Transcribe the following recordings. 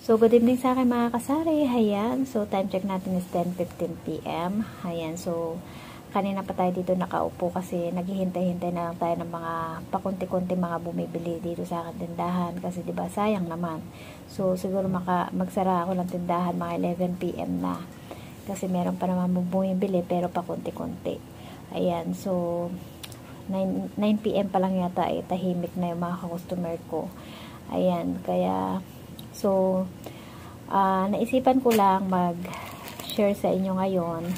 So, good evening sa akin mga kasari. Ayan. So, time check natin is 10:15 p.m. Ayan. So, kanina pa tayo dito nakaupo kasi naghihintay-hintay na lang tayo ng mga pakunti-kunti mga bumibili dito sa akin tindahan. Kasi, diba, sayang naman. So, siguro magsara ako ng tindahan mga 11 p.m. na. Kasi meron pa naman bumibili pero pakunti-kunti. Ayan. So, 9 p.m. pa lang yata tahimik na yung mga customer ko. Ayan. Kaya, so, naisipan ko lang mag-share sa inyo ngayon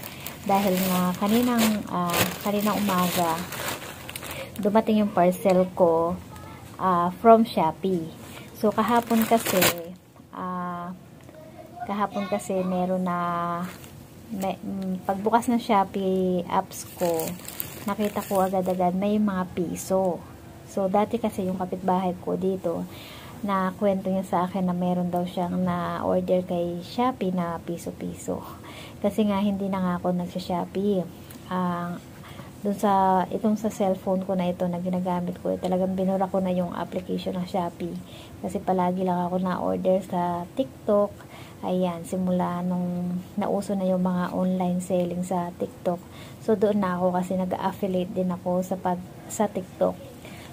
dahil nga kaninang umaga dumating yung parcel ko from Shopee. So, kahapon kasi meron na pagbukas ng Shopee apps ko, nakita ko agad-agad may mga piso. So, dati kasi yung kapitbahay ko dito, na kwento niya sa akin na meron daw siyang na-order kay Shopee na piso-piso. Kasi nga, hindi na nga ako nagsha-Shopee. Itong sa cellphone ko na ito na ginagamit ko, talagang binura ko na yung application ng Shopee. Kasi palagi lang ako na-order sa TikTok. Ayan, simula nung nauso na yung mga online selling sa TikTok. So, doon na ako kasi nag-affiliate din ako sa TikTok.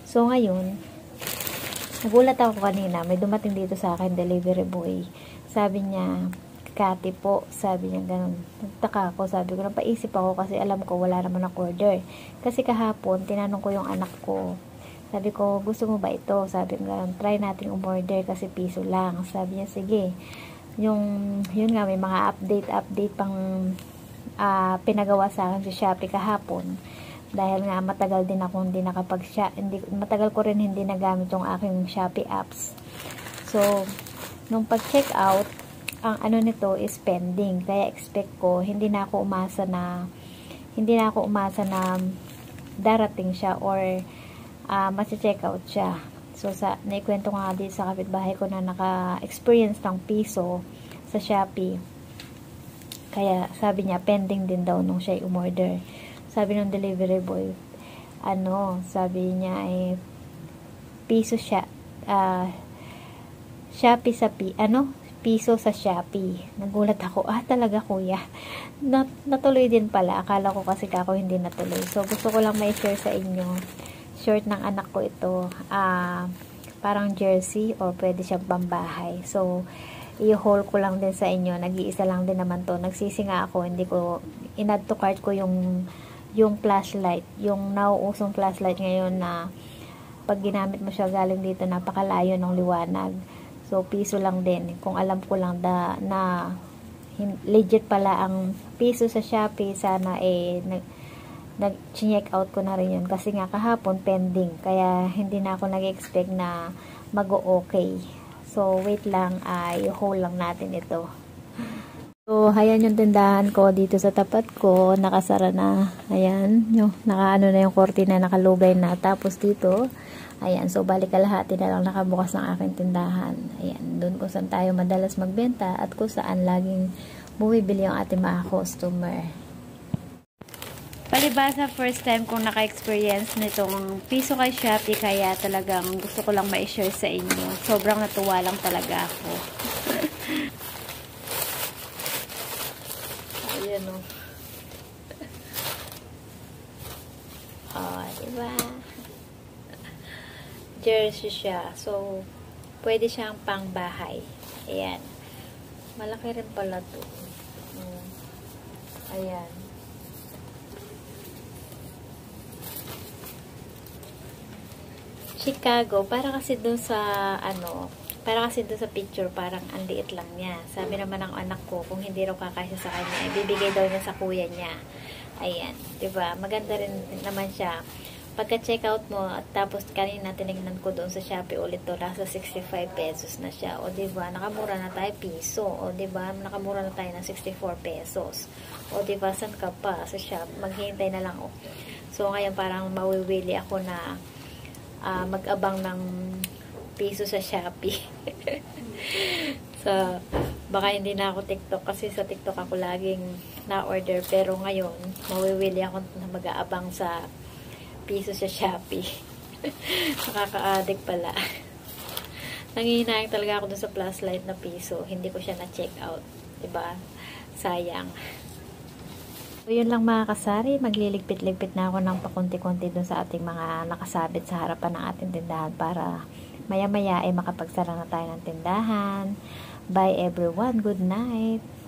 So, ngayon, nagulat ako kanina, may dumating dito sa akin, delivery boy. Sabi niya, Kati po, sabi niya ganun. Nagtaka ako, sabi ko, napaisip ako kasi alam ko wala naman ako order. Kasi kahapon, tinanong ko yung anak ko. Sabi ko, gusto mo ba ito? Sabi niya, try natin umorder kasi piso lang. Sabi niya, sige. Yun nga, may mga update pang pinagawa sa akin sa Shopee kahapon. Dahil nga matagal din ako matagal ko rin hindi nagamit yung aking Shopee apps. So, nung pag-check out, ang ano nito is pending. Kaya expect ko, hindi na ako umasa na darating siya or masi-check out siya. So, naikwento ko nga dito sa kapitbahay ko na naka-experience ng piso sa Shopee. Kaya sabi niya, pending din daw nung siya umorder. Sabi ng delivery boy, sabi niya ay piso siya, Shopee sa piso sa Shopee. Nagulat ako, talaga kuya. Natuloy din pala. Akala ko kasi ako hindi natuloy. So, gusto ko lang may share sa inyo. Short ng anak ko ito. Parang jersey or pwede siyang pambahay. So, i-haul ko lang din sa inyo. Nag-iisa lang din naman to. Nagsisinga ako. Hindi ko, in-add to cart ko yung flashlight, yung nauusong flashlight ngayon na pag ginamit mo siya galing dito, napakalayo ng liwanag. So, piso lang din. Kung alam ko lang na legit pala ang piso sa Shopee, sana nag-check out ko na rin yun. Kasi nga kahapon pending. Kaya hindi na ako nag-expect na mag-o-okay. So, wait lang, i-hold lang natin ito. So, ayan yung tindahan ko dito sa tapat ko, nakasara na. Ayan, nakaano na yung kortina, nakalugay na. Tapos dito, ayan, so balik kalahati na lang nakabukas ng aking tindahan. Ayan, doon kung saan tayo madalas magbenta at kung saan laging bumibili yung ating mga customer. Palibasa, first time kong naka-experience nitong piso kay Shopee, kaya talagang gusto ko lang ma-share sa inyo. Sobrang natuwa lang talaga ako. Ayan o. Diba? Jersey siya. So, pwede siyang pangbahay. Ayan. Malaki rin pala to. Ayan. Chicago. Para kasi doon sa picture, parang ang liit lang niya. Sabi naman ng anak ko, kung hindi raw kakasya sa kanya, ibibigay daw niya sa kuya niya. Ayan, diba? Maganda rin naman siya. Pagka-check out mo, at tapos kanina tinignan ko doon sa Shopee ulit to, nasa 65 pesos na siya. O diba, nakamura na tayo piso. O diba, nakamura na tayo ng 64 pesos. O diba, saan ka pa sa shop? Maghihintay na lang. So, ngayon parang mawiwili ako na mag-abang ng piso sa Shopee. So, baka hindi na ako TikTok kasi sa TikTok ako laging na-order. Pero ngayon, mawiwili ako na mag-aabang sa piso sa Shopee. Nakaka-addict pala. Nangihinayang talaga ako dun sa flashlight na piso. Hindi ko siya na-check out. Diba? Sayang. So, yun lang mga kasari. Magliligpit-ligpit na ako ng pakunti-kunti dun sa ating mga nakasabit sa harapan ng ating tindahan para maya-maya ay makapagsara na tayo ng tindahan. Bye everyone. Good night.